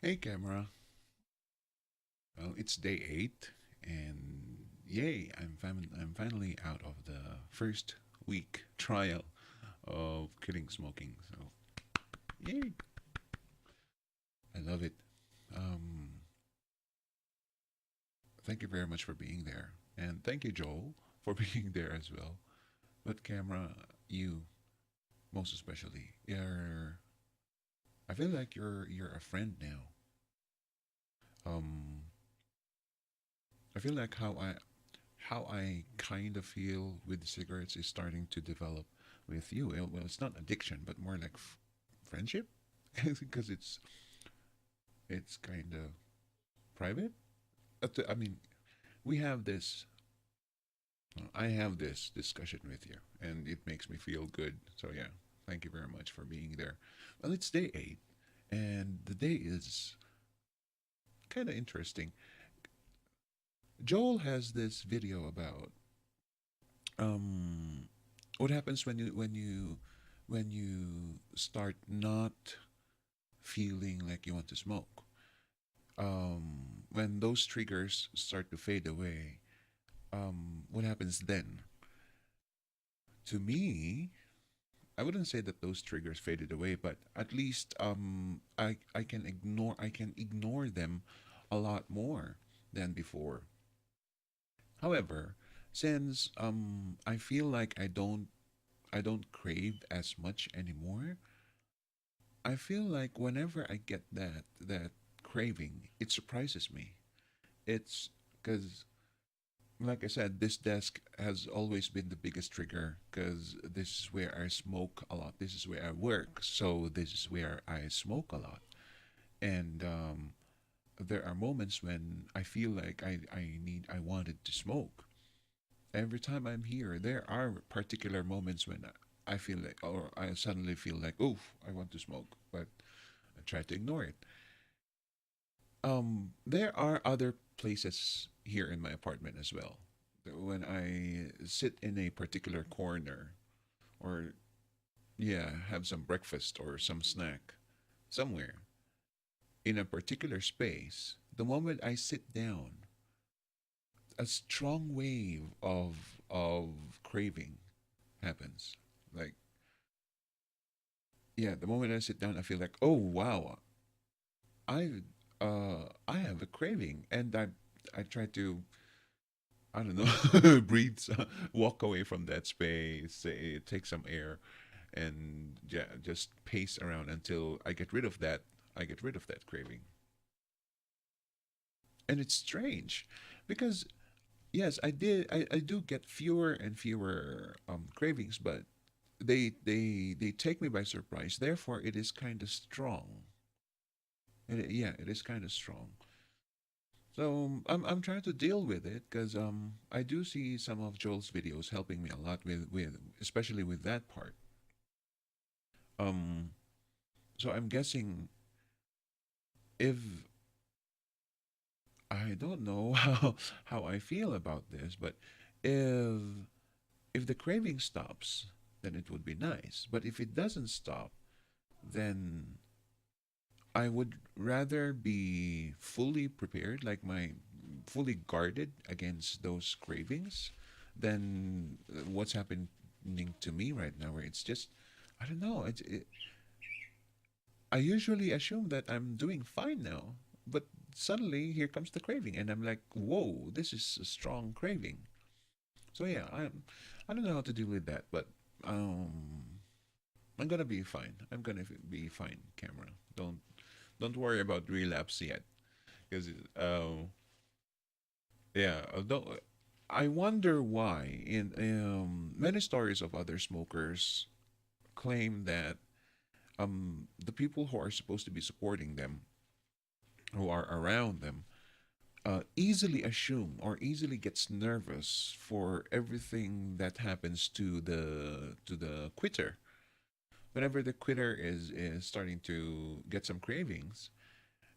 Hey, camera. Well, it's day 8, and yay, I'm finally out of the first week trial of quitting smoking. So, yay, I love it. Um, Thank you very much for being there, and thank you, Joel, for being there as well. But camera, you most especially, I feel like you're a friend now. Um, I feel like how I kind of feel with cigarettes is starting to develop with you. Well, it's not addiction, but more like friendship, because it's kind of private. I mean, we have this. I have this discussion with you, and it makes me feel good. So yeah, thank you very much for being there. Well, it's day 8, and the day is kind of interesting. Joel has this video about um what happens when you start not feeling like you want to smoke. When those triggers start to fade away, what happens then? To me, I wouldn't say that those triggers faded away, but at least I can ignore them a lot more than before. However, since I feel like I don't crave as much anymore, I feel like whenever I get that craving, it surprises me. It's because, like I said, this desk has always been the biggest trigger because this is where I smoke a lot. This is where I work, so this is where I smoke a lot. And there are moments when I feel like I wanted to smoke. Every time I'm here, there are particular moments when I feel like, or I suddenly feel like, oof, I want to smoke, but I try to ignore it. There are other places here in my apartment as well. When I sit in a particular corner, or yeah, have some breakfast or some snack somewhere in a particular space, the moment I sit down, a strong wave of craving happens. Like, yeah, the moment I sit down, I feel like, oh wow, I have a craving, and I try to, I don't know, breathe, walk away from that space, take some air, and yeah, just pace around until I get rid of that. I get rid of that craving, and it's strange, because yes, I do get fewer and fewer cravings, but they take me by surprise. Therefore, it is kind of strong. Yeah, it is kind of strong. So I'm trying to deal with it because I do see some of Joel's videos helping me a lot with especially with that part. Um, so I'm guessing, if I don't know how I feel about this, but if if the craving stops, then it would be nice. But if it doesn't stop, then I would rather be fully prepared, like my fully guarded against those cravings, than what's happening to me right now, where it's just, I don't know. I usually assume that I'm doing fine now, but suddenly here comes the craving, and I'm like, whoa, this is a strong craving. So yeah, I don't know how to deal with that, but um, I'm gonna be fine. I'm gonna be fine, camera. Don't worry about relapse yet, because yeah, although I wonder why in many stories of other smokers claim that the people who are supposed to be supporting them, who are around them, easily assume or easily gets nervous for everything that happens to the quitter. Whenever the quitter is starting to get some cravings,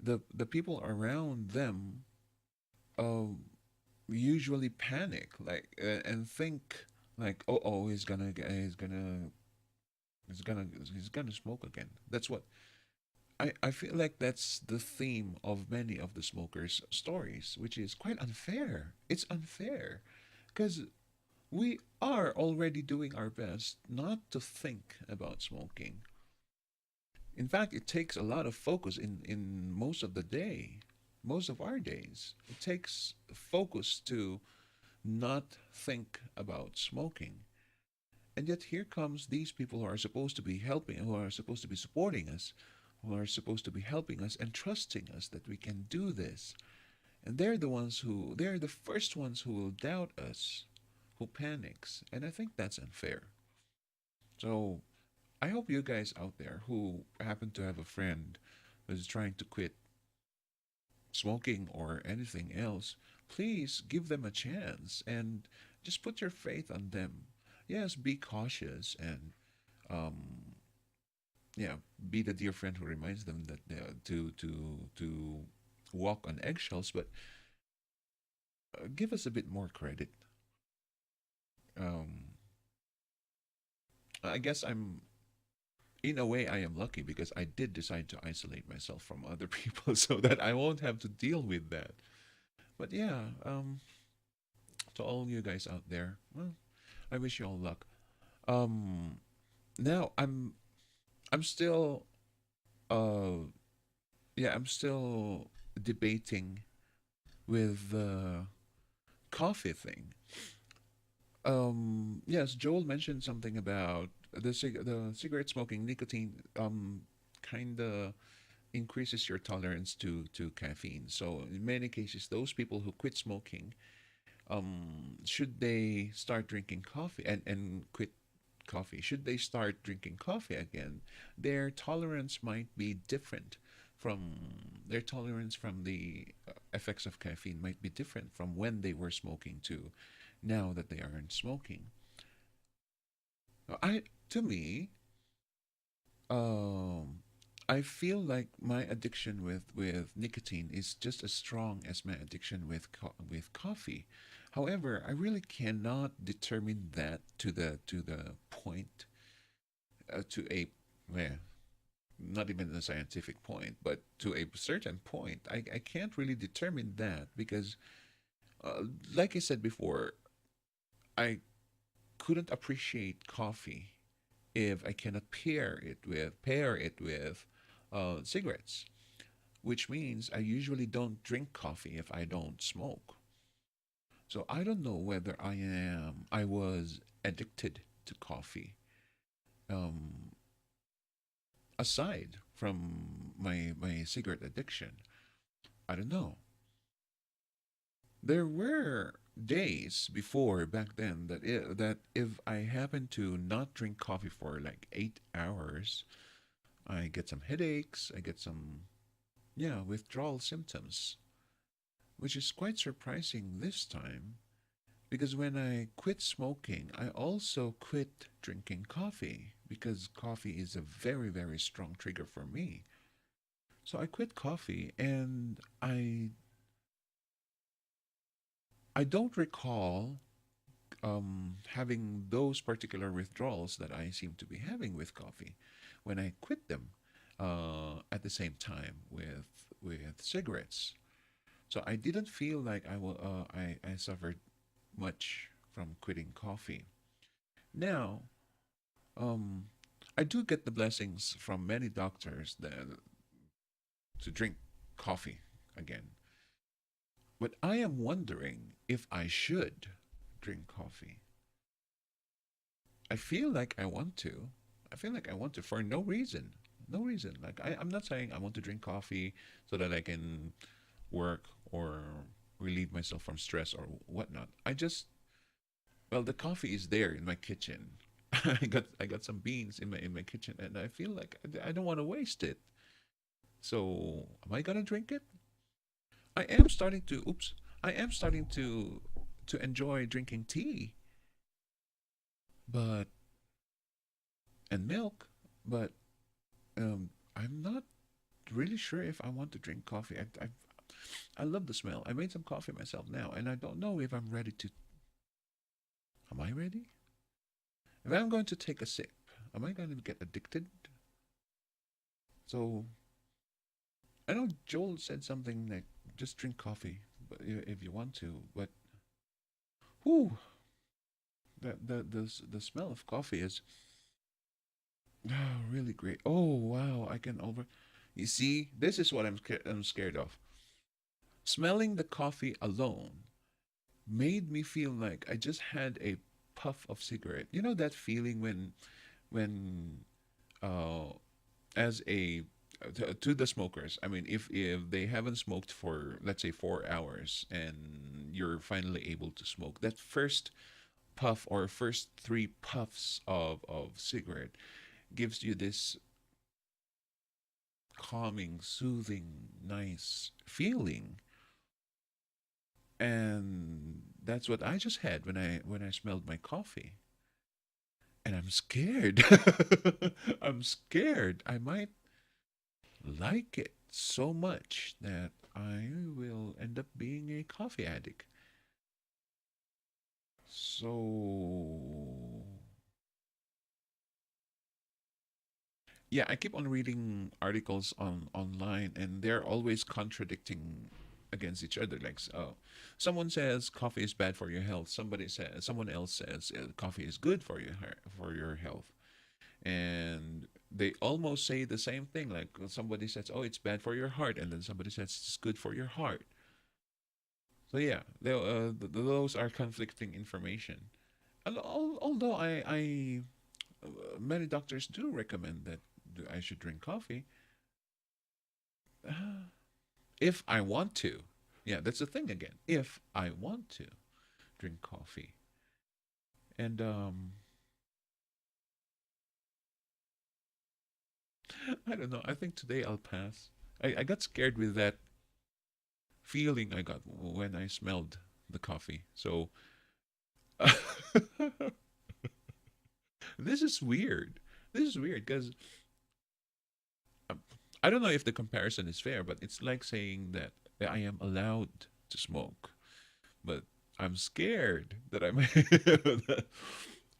the people around them um usually panic, like, and think like, oh, he's gonna smoke again. That's what I feel like that's the theme of many of the smokers' stories, which is quite unfair. It's unfair because we are already doing our best not to think about smoking. In fact, it takes a lot of focus in most of the day, most of our days. It takes focus to not think about smoking. And yet here comes these people who are supposed to be helping, who are supposed to be supporting us, who are supposed to be helping us and trusting us that we can do this. And they're the first ones who will doubt us, who panics. And I think that's unfair. So I hope you guys out there who happen to have a friend who's trying to quit smoking or anything else, please give them a chance and just put your faith on them. Yes, be cautious and um, yeah, be the dear friend who reminds them that to walk on eggshells. But give us a bit more credit. Um, I guess I'm in a way I am lucky because I did decide to isolate myself from other people so that I won't have to deal with that. But yeah, to all you guys out there, well, I wish you all luck. Um, now I'm still uh yeah, I'm still debating with the coffee thing. Yes, Joel mentioned something about the cigarette smoking nicotine kind of increases your tolerance to caffeine. So in many cases, those people who quit smoking, should they start drinking coffee and quit coffee, should they start drinking coffee again, their tolerance might be different from their tolerance from the effects of caffeine might be different from when they were smoking to now that they aren't smoking. I to me, um, I feel like my addiction with nicotine is just as strong as my addiction with coffee. However, I really cannot determine that to the point to a well, not even a scientific point, but to a certain point. I can't really determine that because, uh, like I said before, I couldn't appreciate coffee if I cannot pair it with cigarettes, which means I usually don't drink coffee if I don't smoke. So I don't know whether I was addicted to coffee. Um, Aside from my cigarette addiction, I don't know. There were days before back then that if I happen to not drink coffee for like 8 hours, I get some headaches. I get some yeah withdrawal symptoms, which is quite surprising this time because when I quit smoking, I also quit drinking coffee because coffee is a very strong trigger for me. So I quit coffee and I don't recall having those particular withdrawals that I seem to be having with coffee when I quit them at the same time with cigarettes. So I didn't feel like I suffered much from quitting coffee. Now, um, I do get the blessings from many doctors to drink coffee again. But I am wondering if I should drink coffee. I feel like I want to. I feel like I want to for no reason. No reason. Like I'm not saying I want to drink coffee so that I can work or relieve myself from stress or whatnot. I just well the coffee is there in my kitchen. I got some beans in my kitchen and I feel like I don't want to waste it. So am I gonna drink it? I am starting to oops. I am starting to enjoy drinking tea, but and milk, but I'm not really sure if I want to drink coffee. I love the smell. I made some coffee myself now, and I don't know if I'm ready to. Am I ready? If I'm going to take a sip, am I going to get addicted? So I know Joel said something like just drink coffee, but if you want to. But whoo, the smell of coffee is really great. Oh wow, I can over. You see, this is what I'm scared of. Smelling the coffee alone made me feel like I just had a puff of cigarette. You know that feeling when uh as a to the smokers. I mean, if they haven't smoked for let's say 4 hours and you're finally able to smoke, that first puff or first three puffs of cigarette gives you this calming, soothing, nice feeling. And that's what I just had when I smelled my coffee. And I'm scared. I'm scared. I might like it so much that I will end up being a coffee addict. So, yeah, I keep on reading articles on online, and they're always contradicting against each other. Like, someone says coffee is bad for your health. Someone else says coffee is good for your health, and they almost say the same thing. Like somebody says, "Oh, it's bad for your heart," and then somebody says it's good for your heart. So yeah, those are conflicting information. And although many doctors do recommend that I should drink coffee, uh, if I want to. Yeah, that's the thing again. If I want to drink coffee, and I don't know. I think today I'll pass. I got scared with that feeling I got when I smelled the coffee. So this is weird. This is weird because um, I don't know if the comparison is fair, but it's like saying that I am allowed to smoke, but I'm scared that that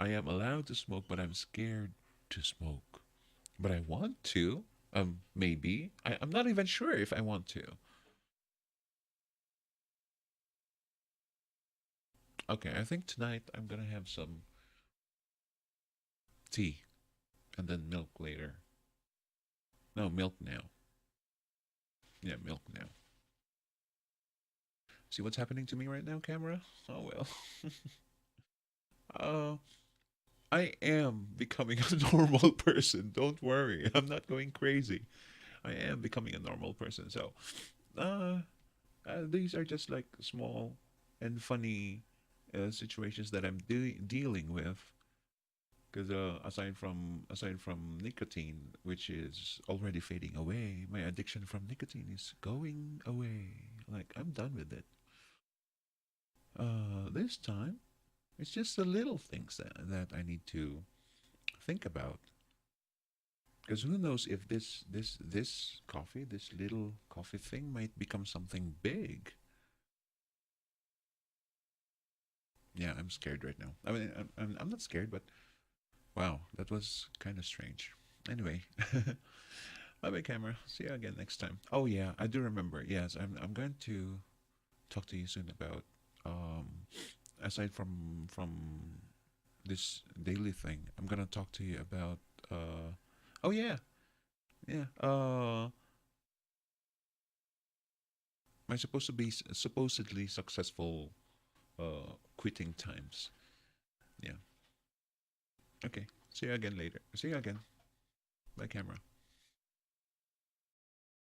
I am allowed to smoke, but I'm scared to smoke. But I want to. Maybe I'm not even sure if I want to. Okay, I think tonight I'm gonna have some tea and then milk later. No, milk now. Yeah, milk now. See what's happening to me right now, camera? Oh well. uh, I am becoming a normal person. Don't worry. I'm not going crazy. I am becoming a normal person. So, uh, these are just like small and funny situations that I'm dealing with. Because aside from nicotine, which is already fading away, my addiction from nicotine is going away. Like I'm done with it. This time it's just the little things that I need to think about. Because who knows if this coffee, this little coffee thing, might become something big. Yeah, I'm scared right now. I mean, I'm not scared, but wow, that was kind of strange. Anyway, bye bye, camera. See you again next time. Oh yeah, I do remember. Yes, I'm going to talk to you soon about aside from this daily thing. I'm gonna talk to you about oh yeah, yeah. My supposed to be supposedly successful quitting times. Yeah. Okay. See you again later. See you again. Bye, camera.